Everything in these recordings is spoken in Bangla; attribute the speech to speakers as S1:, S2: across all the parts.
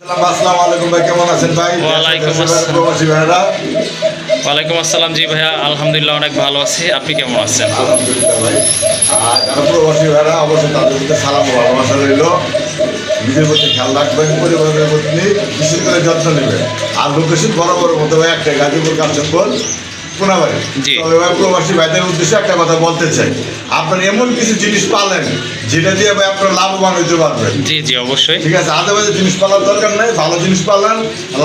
S1: আসসালামু আলাইকুম ভাই, কেমন আছেন ভাই?
S2: ওয়ালাইকুম আসসালাম। জি ভাইয়া, আলহামদুলিল্লাহ অনেক ভালো আছি। আপনি কেমন আছেন?
S1: আলহামদুলিল্লাহ ভাই। আর যারা প্রবাসী ভাইরা অবশ্যই তাদের মধ্যে সালাম ও ভালোবাসা রইল। নিজের প্রতি খেয়াল রাখবেন, পরিবারের প্রতি বিশেষ করে যত্ন নেবেন। আর লোকেশন বরাবর মতো ভাই একটা গাজীপুর কাঞ্চনপুর কোনাবাড়ি। তবে ভাই প্রবাসী ভাইদের উদ্দেশ্যে একটা কথা বলতে চাই, আপনার এমন কিছু জিনিস পালেন যেটা দিয়ে ভাই আপনার লাভবান হইতে পারবেন।
S2: জি জি অবশ্যই।
S1: ঠিক আছে, আজে বাজে জিনিস পালার দরকার নেই, ভালো জিনিস পালান,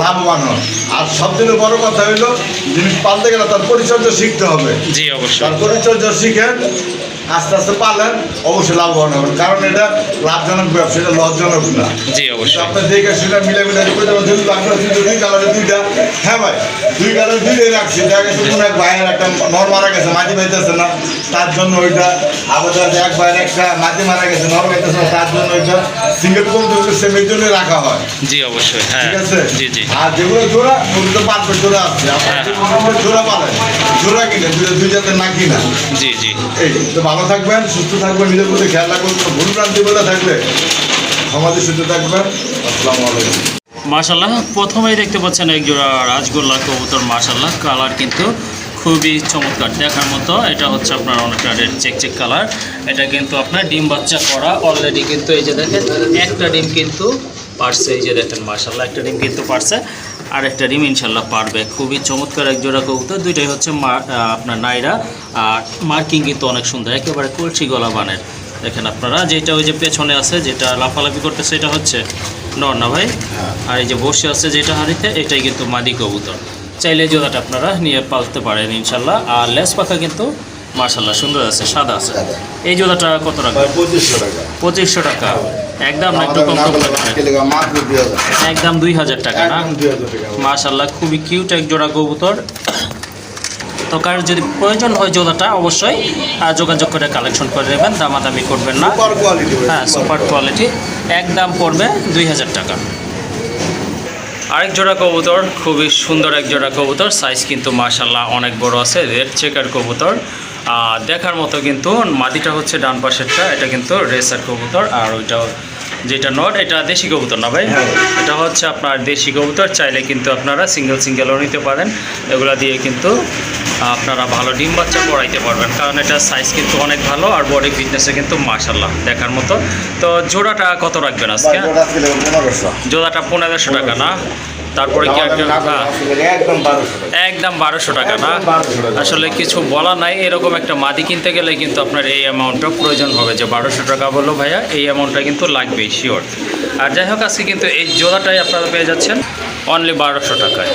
S1: লাভবান হন। আর সবথেকে বড় কথা হইলো জিনিস পালতে গেলে তার পরিচর্যা শিখতে হবে।
S2: জি অবশ্যই।
S1: তার পরিচর্যা শিখেন, আস্তে আস্তে পালেন, অবশ্যই লাভবান হবেন। কারণ এটা লাভজনক ব্যবসা, এটা লসজনক না।
S2: জি অবশ্যই।
S1: আপনার দেখে সেটা মিলে দুই কালারে দুইটা। হ্যাঁ ভাই, দুই কালারে দুইটাই রাখছি। দেখা গেছে কোনো এক ভাইয়ের একটা নর মারা গেছে, মাটি পাইতেছে না, তার জন্য ওইটা। আবার এক ভাইয়ের একটা মাটি মারা গেছে, নর পাইতেছে না, তার জন্য ওইটা সিঙ্গেল কমতে সেমের জন্য রাখা হয়।
S2: জি অবশ্যই। হ্যাঁ
S1: ঠিক আছে।
S2: জি জি।
S1: আর যেগুলো জোড়া, ওগুলো তো পারফেক্ট জোড়া আছে। আপনার জোড়া পালেন, জোড়া কিনে দুই জাতের না কিনা।
S2: জি জি।
S1: এই তো ভালো থাকবেন, সুস্থ থাকবেন, নিজের প্রতি খেয়াল রাখবেন। কোনো ভুল ভ্রান্তি বলে থাকলে সমাজে সুস্থ থাকবেন। আসসালামু আলাইকুম।
S2: মাশাআল্লাহ, প্রথমেই দেখতে পাচ্ছেন এক জোড়া রাজগোল্লা কবুতর। মাশাআল্লাহ, কালার কিন্তু খুবই চমৎকার, দেখার মতো। এটা হচ্ছে আপনার অনেকটা রেড চেক কালার। এটা কিন্তু আপনার ডিম বাচ্চা করা অলরেডি, কিন্তু এই যে দেখেন একটা ডিম কিন্তু পারছে। এই যে দেখেন মাশাআল্লাহ, একটা ডিম কিন্তু পারছে, আর একটা ডিম ইনশাল্লাহ পারবে। খুবই চমৎকার এক জোড়া কবুতর। দুইটাই হচ্ছে আপনার নাইরা, আর মার্কিং কিন্তু অনেক সুন্দর, একেবারে কলসি গলা বানের। দেখেন আপনারা, যেটা ওই যে পেছনে আছে, যেটা লাফালাফি করতেছে, এটা হচ্ছে নর না ভাই? আর এই যে বসে আছে যেটা হাড়িতে, এটাই কিন্তু মাদি কবুতর। চাইলে জোড়াটা আপনারা নিয়ে পালতে পারেন ইনশাল্লাহ। আর লেস পাখা কিন্তু মাশাল্লাহ সুন্দর আছে, সাদা আছে। এই জোড়াটা কত টাকা?
S1: 2500 টাকা।
S2: 2500 টাকা একদম, না একটু কম কম লাগবে? একদম 2000 টাকা না? মাশাল্লাহ, খুবই কিউট এক জোড়া কবুতর। তো কারোর যদি প্রয়োজন হয় জোড়াটা, অবশ্যই যোগাযোগ করে কালেকশন করে নেবেন, দামাদামি করবেন না। হ্যাঁ, সুপার কোয়ালিটি। একদম পড়বে 2000 টাকা। আরেক জোড়া কবুতর, খুবই সুন্দর এক জোড়া কবুতর। সাইজ কিন্তু মাশাল্লাহ অনেক বড় আছে, রেড চেকার কবুতর। দেখার মতো কিন্তু। মাদিটা হচ্ছে ডান পাশেরটা, এটা কিন্তু রেসার কবুতর। আর ওইটাও যেটা নট, এটা দেশি কবুতর না ভাই? এটা হচ্ছে আপনার দেশি কবুতর। চাইলে কিন্তু আপনারা সিঙ্গেলও নিতে পারেন। এগুলা দিয়ে কিন্তু আপনারা ভালো ডিম বাচ্চা করাইতে পারবেন, কারণ এটা সাইজ কিন্তু অনেক ভালো, আর বডি ফিটনেসে কিন্তু মাশাল্লাহ দেখার মতো। তো জোড়াটা কত রাখবেন আজকে? জোড়াটা 1500 টাকা না? তারপরে কি একদম 1200 টাকা না? আসলে কিছু বলা নাই, এরকম একটা মাদি কিনতে গেলে কিন্তু আপনার এই অ্যামাউন্টটা প্রয়োজন হবে, যে 1200 টাকা বললো ভাইয়া, এই অ্যামাউন্টটা কিন্তু লাগবেই শিওর। আর যাই হোক, আজকে কিন্তু এই জোড়াটাই আপনারা পেয়ে যাচ্ছেন অনলি 1200 টাকায়।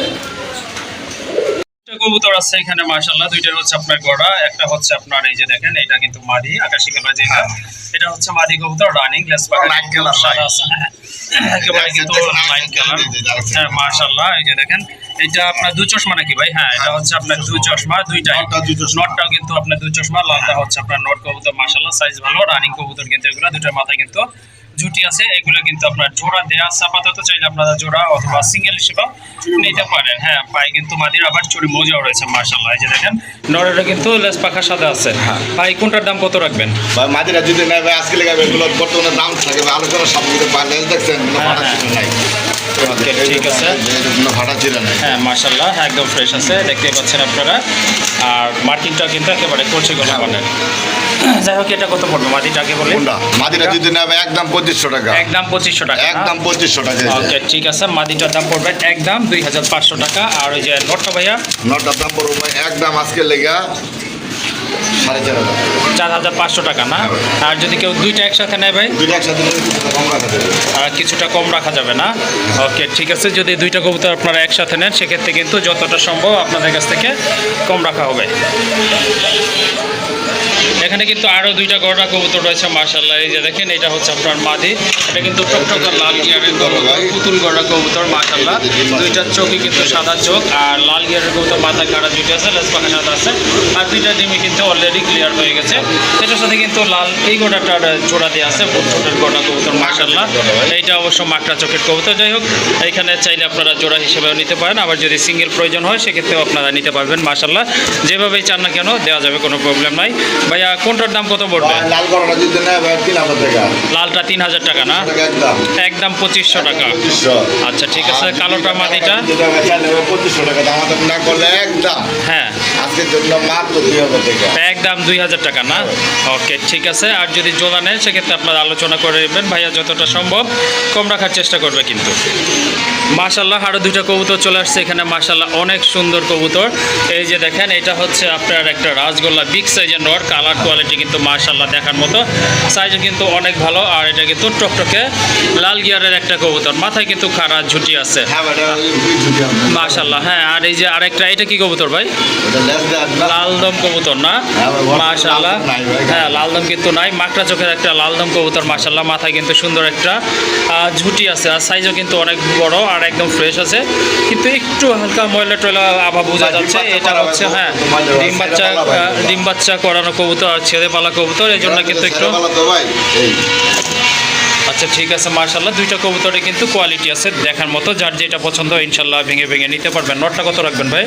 S2: কবুতর আছে এখানে মাশাআল্লাহ, দুইটা হচ্ছে আপনার গড়া, একটা হচ্ছে আপনার এই যে দেখেন, এটা কিন্তু মাদি আকাশী কালার, যেটা এটা হচ্ছে মাদি কবুতর, রানিং লেস পাখা সাদা আছে। একেবারে কিন্তু লাইট কালার। হ্যাঁ মাশাআল্লাহ, এই যে দেখেন, এটা আপনার দুই চশমা নাকি ভাই? হ্যাঁ, এটা হচ্ছে আপনার দুই চশমা, দুইটাই। নটটাও কিন্তু আপনার দুই চশমা, লালটা হচ্ছে আপনার নট কবুতর। মাশাআল্লাহ, সাইজ ভালো, রানিং কবুতর কিন্তু এগুলো। দুটার মাথায় কিন্তু জুটি আছে। এগুলো কিন্তু আপনার জোড়া দেওয়া আছে আপাতত, চাইলে আপনারা জোড়া অথবা সিঙ্গেল হিসেবে নিতে পারেন। হ্যাঁ, পায়ে কিন্তু মাদির আবার চুরি মোজাও রয়েছে মাশাআল্লাহ। এই যে দেখেন, নরেটা কিন্তু লেস পাখা সাদা আছে। ভাই কোনটার দাম কত রাখবেন?
S1: ভাই মাদিরা যদি নেয় ভাই, আজকে লেগে এগুলো বর্তমানে দাম থাকে আলোচনা সব কিছু লেস দেখছেন, নাই।
S2: ঠিক আছে,
S1: ভাড়া ছিল না।
S2: হ্যাঁ মাশাআল্লাহ, একদম ফ্রেশ আছে, দেখতে পাচ্ছেন আপনারা। আর মার্কিংটা কিন্তু একেবারে করছে গলা বানের। যাই হোক, এটা কত পড়বে মাদিটাকে বলে?
S1: মাদিটা যদি নেবে একদম 2500 টাকা।
S2: একদম 2500 টাকা? একদম
S1: 2500 টাকা।
S2: ওকে ঠিক আছে, মাদিটার দাম পড়বে একদম 2500 টাকা। আর ওই যে নটটা ভাইয়া?
S1: নটটার দাম পড়বে ভাই একদম আজকে লেগা
S2: 4500 টাকা না? আর যদি কেউ দুইটা একসাথে নেয় ভাই?
S1: দুইটা একসাথে কম রাখা যাবে,
S2: আর কিছুটা কম রাখা যাবে না? ওকে ঠিক আছে, যদি দুইটা কবুতর আপনারা একসাথে নেন, সেক্ষেত্রে কিন্তু যতটা সম্ভব আপনাদের কাছ থেকে কম রাখা হবে। এখানে কিন্তু আরও দুইটা গড়া কবুতর রয়েছে মাশাআল্লাহ। এই যে দেখেন, এটা হচ্ছে আপনার মাদি, এটা কিন্তু টকটকা লাল গিয়ারের কবুতর, পুতুল গড়া কবুতর মাশাআল্লাহ। দুইটার চোখই কিন্তু সাদা চোখ, আর লাল গিয়ারের কবুতর মাথায় কাটা দুইটা আছে, লেস পাখা সাদা আছে। আর দুইটা ডিমই কিন্তু অলরেডি ক্লিয়ার হয়ে গেছে। এটার সাথে কিন্তু লাল এই গোড়াটার জোড়া দিয়ে আছে, ছোটের গড়া কবুতর মাশাআল্লাহ। এইটা অবশ্য মাকড়া চোখের কবুতর। যাই হোক, এইখানে চাইলে আপনারা জোড়া হিসেবেও নিতে পারেন, আবার যদি সিঙ্গেল প্রয়োজন হয় সেক্ষেত্রেও আপনারা নিতে পারবেন মাশাআল্লাহ। যেভাবেই চান না কেন দেওয়া যাবে, কোনো প্রবলেম নাই। ভাইয়া কোনটার দাম কত পড়বে?
S1: লাল গড়াটা যদি নেয় ভাই 3000 টাকা।
S2: লালটা 3000 টাকা না?
S1: একদম
S2: একদম 2500 টাকা।
S1: 2500।
S2: আচ্ছা ঠিক আছে, কালোটা মাদিটা?
S1: যেটা ভাই চাইলে 2500 টাকা, দাম না করলে একদম
S2: হ্যাঁ
S1: আজকের জন্য মাত্র 2000 টাকা।
S2: একদম 2000 টাকা না? ওকে ঠিক আছে। আর যদি জোড়া নেন সেক্ষেত্রে আপনারা আলোচনা করে নেবেন, ভাইয়া যতটা সম্ভব কম রাখার চেষ্টা করবে কিন্তু। মাশাল্লাহ আরও দুইটা কবুতর চলে আসছে এখানে, মাশাল্লাহ অনেক সুন্দর কবুতর। এই যে দেখেন, এটা হচ্ছে আপনার একটা রাজগোল্লা বিগ সাইজের নর, কালার কোয়ালিটি কিন্তু মাশাল্লাহ দেখার মতো, সাইজও কিন্তু অনেক ভালো। আর এটা কিন্তু টকটকে লাল গিয়ারের একটা কবুতর, মাথায় কিন্তু খাড়া ঝুটি আছে
S1: হ্যাঁ ভাই, এটা ঝুটি আমরা।
S2: মাশাল্লাহ। হ্যাঁ, আর এই যে আরেকটা, এটা কি কবুতর ভাই?
S1: এটা লেজ দেয়া না?
S2: লালদম কবুতর না?
S1: হ্যাঁ ভাই, বর্তমানে
S2: মাশাল্লাহ।
S1: লালদম নাই ভাই।
S2: হ্যাঁ লালদম কিন্তু নাই, মাকড়া চোখের একটা লালদম কবুতর মাশাল্লাহ, মাথায় কিন্তু সুন্দর একটা ঝুটি আছে, আর সাইজও কিন্তু অনেক বড় আর একদম ফ্রেশ আছে, কিন্তু একটু হালকা ময়লা টয়লা আভা বোঝা যাচ্ছে। এটা হচ্ছে হ্যাঁ ডিম বাচ্চা করানো কবুতর, ছেড়ে পালা কবুতর, এই জন্য কিন্তু একটু।
S1: ছেড়ে পালা তো ভাই, এই।
S2: আচ্ছা ঠিক আছে, মাশাল্লাহ দুইটা কবুতরে কিন্তু কোয়ালিটি আছে দেখার মতো, যার যেটা পছন্দ ইনশাল্লাহ ভেঙে ভেঙে নিতে পারবেন। নটটা কত রাখবেন ভাই?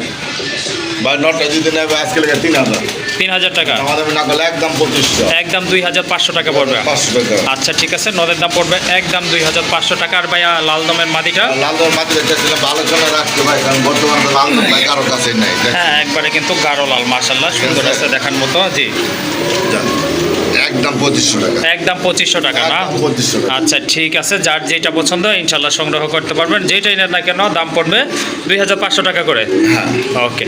S1: ভাই নটটা যদি নেবে আজকে লেগে 3000।
S2: 3000 টাকা?
S1: আমাদের না করলে একদম 2500।
S2: একদম 2500 টাকা পড়বে।
S1: 500 টাকা।
S2: আচ্ছা ঠিক আছে, নদের দাম পড়বে একদম 2500 টাকা। আর ভাইয়া লাল দমের মাদিটা?
S1: লাল দর মাত্রা চাইছিলাম আলোচনা রাখতে ভাই, কারণ বর্তমানে তো লাল দর ভাই কারোর কাছে নাই।
S2: হ্যাঁ একবারে কিন্তু গাঢ় লাল, মাশাল্লাহ সুন্দর আছে দেখার মতো। জি
S1: একদম 2500 টাকা।
S2: একদম 2500 টাকা না?
S1: একদম 2500 টাকা।
S2: আচ্ছা ঠিক আছে, যার যেটা পছন্দ ইনশাল্লাহ সংগ্রহ করতে পারবেন, যেটাই নেন না কেন দাম পড়বে 2500 টাকা করে।
S1: হ্যাঁ
S2: ওকে।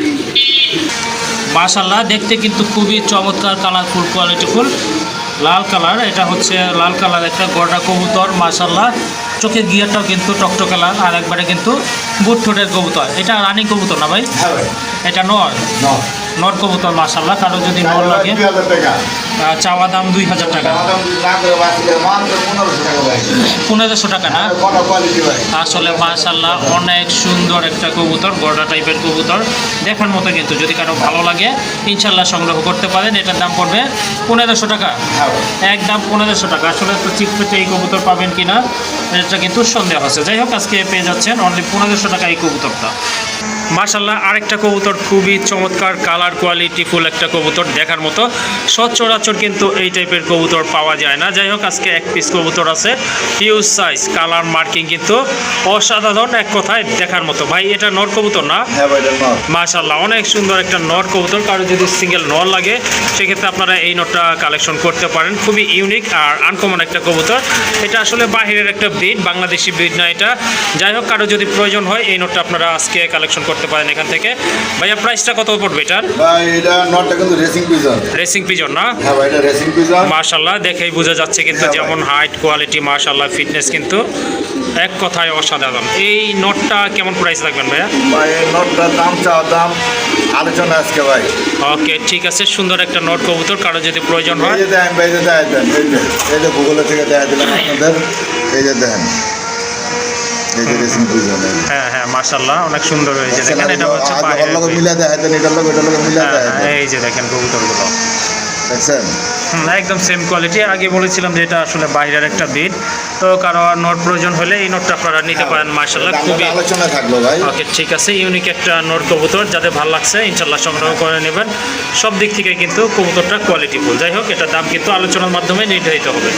S2: মাশাল্লাহ দেখতে কিন্তু খুবই চমৎকার, কালারফুল, কোয়ালিটিফুল, লাল কালার। এটা হচ্ছে লাল কালার একটা গড়া কবুতর, মাশাল্লাহ চোখের গিয়ারটাও কিন্তু টকটকে লাল, আর একবারে কিন্তু বুট ঠোঁটের কবুতর। এটা রানিং কবুতর না ভাই?
S1: হ্যাঁ ভাই।
S2: এটা নর? নর কবুতর মাশাল্লাহ। কারো যদি নর লাগে
S1: 2000 টাকা।
S2: চাওয়া দাম 2000 টাকা।
S1: দাম না করে বাঁচলে মাত্র 1500 টাকা ভাই।
S2: 1500 টাকা না?
S1: কত কোয়ালিটি ভাই।
S2: আসলে মাশাল্লাহ অনেক সুন্দর একটা কবুতর, গড়া টাইপের কবুতর দেখার মতো, কিন্তু যদি কারো ভালো লাগে ইনশাল্লাহ সংগ্রহ করতে পারেন। এটার দাম পড়বে 1500 টাকা।
S1: হ্যাঁ ভাই।
S2: একদম 1500 টাকা। আসলে তো চিপপেটে এই কবুতর পাবেন কিনা এটা কিন্তু সন্দেহ আছে। যাই হোক, আজকে পেয়ে যাচ্ছেন অনলি 1500 টাকা এই কবুতরটা। মাশাল্লাহ আরেকটা কবুতর খুবই চমৎকার, কালার কোয়ালিটি ফুল একটা কবুতর দেখার মতো, সচরাচর কিন্তু এই টাইপের কবুতর পাওয়া যায় না। যাই হোক, আজকে এক পিস কবুতর আছে, হিউজ সাইজ, কালার মার্কিং কিন্তু অসাধারণ, এক কথায় দেখার মতো। ভাই এটা নর কবুতর না?
S1: হ্যাঁ ভাই, এটা নর।
S2: মাশাল্লাহ অনেক সুন্দর একটা নর কবুতর। কারো যদি সিঙ্গেল নর লাগে সেক্ষেত্রে আপনারা এই নটটা কালেকশন করতে পারেন। খুবই ইউনিক আর আনকমন একটা কবুতর। এটা আসলে বাহিরের একটা ব্রিড, বাংলাদেশি ব্রিড না এটা। যাই হোক, কারো যদি প্রয়োজন হয় এই নটটা আপনারা আজকে কালেকশন করতে পারেন এখান থেকে। ভাইয়া প্রাইসটা কত পড়বে এটার?
S1: ভাই এটা নটটা কিন্তু রেসিং পিজন।
S2: রেসিং পিজন না?
S1: হ্যাঁ ভাই, এটা রেসিং পিজন।
S2: মাশাল্লাহ দেখেই বোঝা যাচ্ছে কিন্তু,
S1: হ্যাঁ ভাই।
S2: যেমন হাইট, কোয়ালিটি, মাশাল্লাহ ফিটনেস কিন্তু এক কথায় অসাধারণ। এই নটটা কেমন প্রাইস রাখবেন ভাইয়া?
S1: ভাই এই নটটার দাম চাওয়া দাম আলোচনা আজকে ভাই।
S2: ওকে ঠিক আছে, সুন্দর একটা নট কবুতর, কারো যদি প্রয়োজন
S1: এই
S2: হয়।
S1: যে দেখেন ভাই, এই যে দেখেন, এই যে গুগলে থেকে দেখা দিলাম আপনাদের, এই যে দেখেন, এই যে রেসিং পিজন।
S2: হ্যাঁ হ্যাঁ মাশাল্লাহ অনেক সুন্দর হয়েছে দেখেন। এটা হচ্ছে বাইরের breed।
S1: মিলা দেখা দেন, এটার লোক এটার লোক মিলা
S2: হ্যাঁ,
S1: দেখা
S2: হ্যাঁ, এই যে দেখেন কবুতরগুলো
S1: দেখছেন।
S2: একদম সেম কোয়ালিটি। আগে বলেছিলাম যে এটা আসলে বাইরের একটা ব্রিড, তো কারো নোট প্রয়োজন হলে এই নোটটা আপনারা নিতে পারেন। মাশাল্লাহ খুবই
S1: আলোচনা থাকলো ভাই।
S2: ওকে ঠিক আছে, ইউনিক একটা নোট কবুতর, যাদের ভালো লাগছে ইনশাল্লাহ সংগ্রহ করে নেবেন। সব দিক থেকে কিন্তু কবুতরটা কোয়ালিটিফুল। যাই হোক, এটার দাম কিন্তু আলোচনার মাধ্যমে নির্ধারিত হবে।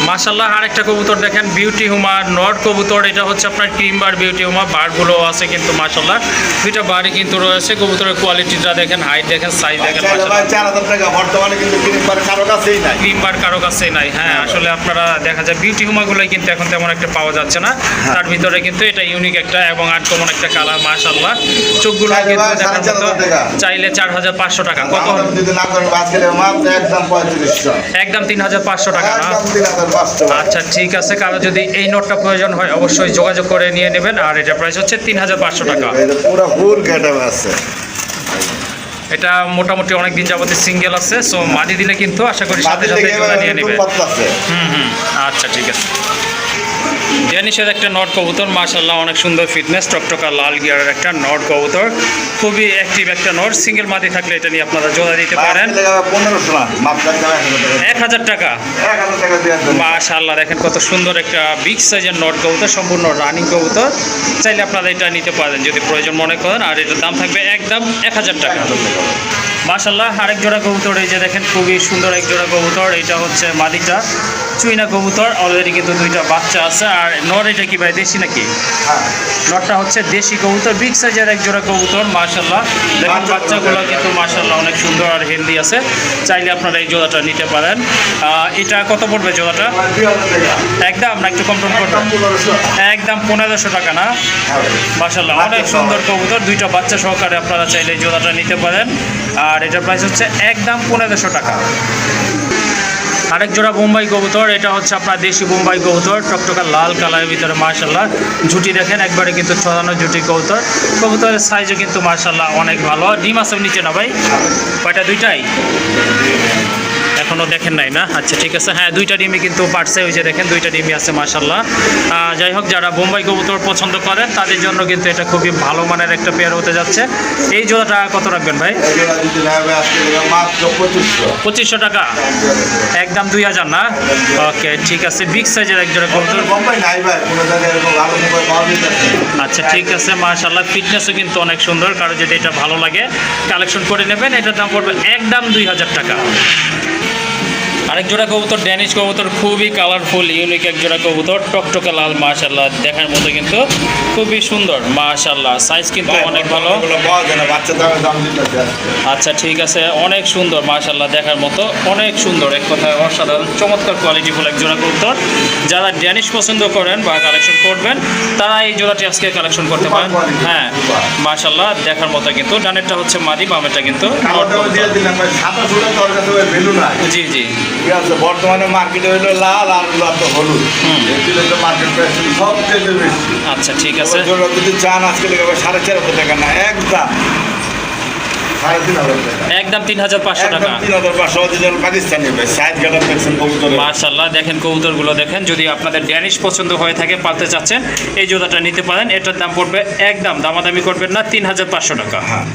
S2: মাশাল্লাহ আরেকটা কবুতর দেখেন, বিউটি হুমা নট কবুতর। এটা হচ্ছে আপনার ক্রিম বার বিউটি হুমা, বারগুলো আছে কিন্তু মাশাল্লাহ দুইটা বারই কিন্তু রয়েছে। কবুতরের কোয়ালিটিটা দেখেন, হাইট দেখেন, সাইজ দেখেন।
S1: ভাই 4000 টাকা বর্তমানে কিন্তু কিনবার কারো কাছেই নাই।
S2: ক্রিম বার কারো কাছে নাই। হ্যাঁ আসলে আপনারা দেখা যায় বিউটি হুমাগুলোই কিন্তু এখন তেমন একটা পাওয়া যাচ্ছে না। তার ভিতরে কিন্তু এটা ইউনিক একটা এবং আনকমন একটা কালার। মাশাল্লাহ চোখগুলো কিন্তু দেখার মতো। চাইলে 4500 টাকা। কত
S1: যদি না করেন আজকে মাত্র একদম 3500।
S2: একদম 3500 টাকা না?
S1: একদম 3500।
S2: আচ্ছা ঠিক আছে, কারো যদি এই নোটটা প্রয়োজন হয় অবশ্যই যোগাযোগ করে নিয়ে নেবেন। আর এটা প্রাইস হচ্ছে 3500 টাকা।
S1: এটা পুরো ফুল গেটআপ আছে।
S2: এটা মোটামুটি অনেক দিন যাবতীয় সিঙ্গেল আছে, সো মাটি দিলে কিন্তু আশা করি সাথে সাথে জোড়া নিয়ে নেবে। হুম আচ্ছা ঠিক আছে। ডেনিশের একটা নট কবুতর, মাশাল্লাহ অনেক সুন্দর ফিটনেস, টকটকা লাল গিয়ারের একটা নট কবুতর, খুবই অ্যাক্টিভ একটা নট। সিঙ্গেল মাটি থাকলে এটা নিয়ে আপনারা জোড়া দিতে পারেন। 1000 টাকা। মাশাল্লাহ দেখেন কত সুন্দর একটা বিগ সাইজের নট কবুতর, সম্পূর্ণ রানিং কবুতর। চাইলে আপনারা এটা নিতে পারেন যদি প্রয়োজন মনে করেন। আর এটার দাম থাকবে একদম 1000 টাকা। মাশাআল্লাহ আরেক জোড়া কবুতর এই যে দেখেন খুবই সুন্দর এক জোড়া কবুতর। এটা হচ্ছে মাদিটা চুইনা কবুতর, অলরেডি কিন্তু দুইটা বাচ্চা আছে। আর নর এটা কি ভাই দেশি নাকি?
S1: হ্যাঁ
S2: নটটা হচ্ছে দেশি কবুতর, বিগ সাইজের এক জোড়া কবুতর। মাশাআল্লাহ দেখেন বাচ্চাগুলো কিন্তু মাশাআল্লাহ অনেক সুন্দর আর হেলদি আছে। চাইলে আপনারা এই জোড়াটা নিতে পারেন। এটা কত পড়বে জোড়াটা?
S1: 2000 টাকা।
S2: একদম না একটু কম টম করবেন?
S1: 1500।
S2: একদম 1500 টাকা না? মাশাআল্লাহ অনেক সুন্দর কবুতর, দুইটা বাচ্চা সহকারে আপনারা চাইলে এই জোড়াটা নিতে পারেন। আর এটার প্রাইস হচ্ছে একদম 1500 টাকা। আরেক জোড়া বোম্বাই কবুতর, এটা হচ্ছে আপনার দেশি বোম্বাই কবুতর, টকটকা লাল কালারের ভিতরে মাশাআল্লাহ। ঝুটি দেখেন একবারে কিন্তু ছড়ানো ঝুটি কবুতর। কবুতরের সাইজও কিন্তু মাশাআল্লাহ অনেক ভালো। ডিম আছে নিচে না ভাই? কয়টা? দুইটাই এখনও দেখেন নাই না? আচ্ছা ঠিক আছে, হ্যাঁ দুইটা ডিমই কিন্তু পারছে, ওই যে দেখেন দুইটা ডিমই আছে মাশাআল্লাহ। যাই হোক, যারা বোম্বাই কবুতর পছন্দ করেন তাদের জন্য কিন্তু এটা খুবই ভালো মানের একটা পেয়ার হতে যাচ্ছে। এই জোড়াটা কত রাখবেন ভাই?
S1: এগুলা দিতে হবে আজকে মাত্র 2500।
S2: 2500 টাকা, একদম 2000 না? ওকে ঠিক আছে, বিগ সাইজের এক জোড়া কবুতর।
S1: বোম্বাই নাই ভাই, কোনো জায়গায় এরকম ভালো মোবাইল পাওয়া যেতেছে না।
S2: আচ্ছা ঠিক আছে মাশাআল্লাহ, ফিটনেসও কিন্তু অনেক সুন্দর। কারো যদি এটা ভালো লাগে কালেকশন করে নেবেন। এটার দাম পড়বে একদম 2000 টাকা। আরেক জোড়া কবুতর ড্যানিশ কবুতর, খুবই কালারফুল ইউনিক এক জোড়া কবুতর, টকটকে লাল মাশাআল্লাহ, দেখার মতো কিন্তু খুবই সুন্দর মাশাআল্লাহ। সাইজ কিন্তু অনেক ভালো।
S1: এগুলো পাওয়া যায় না, বাচ্চা দাম দিতেছে।
S2: আচ্ছা ঠিক আছে, অনেক সুন্দর মাশাআল্লাহ, দেখার মতো অনেক সুন্দর, এক কথায় অসাধারণ চমৎকার কোয়ালিটিফুল এক জোড়া কবুতর। যারা ড্যানিশ পছন্দ করেন বা কালেকশন করবেন তারা এই জোড়াটি আজকে কালেকশন করতে পারেন। হ্যাঁ মাশাআল্লাহ, দেখার মতো কিন্তু। ডানেরটা হচ্ছে মাদি, বামেরটা কিন্তু নর
S1: কালোটাও দিয়ে
S2: কবুতর।
S1: দিলাম ভাই, সাদা সুতা তোর কাছে ওই ভ্যালু নাই।
S2: জি জি
S1: ঠিক আছে, বর্তমানে মার্কেটে হইলো লাল আর তো হলুদ। এগুলো তো মার্কেট প্রাইস সবচেয়ে বেশি।
S2: আচ্ছা ঠিক আছে,
S1: ওগুলো যদি চান আজকে লেগে 4500 টাকা না, একদম 3500 টাকা।
S2: একদম 3500 টাকা।
S1: একদম 3500 অরিজিনাল পাকিস্তানি ভাই, সাইড গার্ডার দেখছেন কবুতরের।
S2: মাশাআল্লাহ দেখেন কবুতরগুলো দেখেন। যদি আপনাদের ড্যানিশ পছন্দ হয়ে থাকে, পালতে চাচ্ছেন, এই জোড়াটা নিতে পারেন। এটার দাম পড়বে একদম, দামাদামি করবেন না, 3500 টাকা।
S1: হ্যাঁ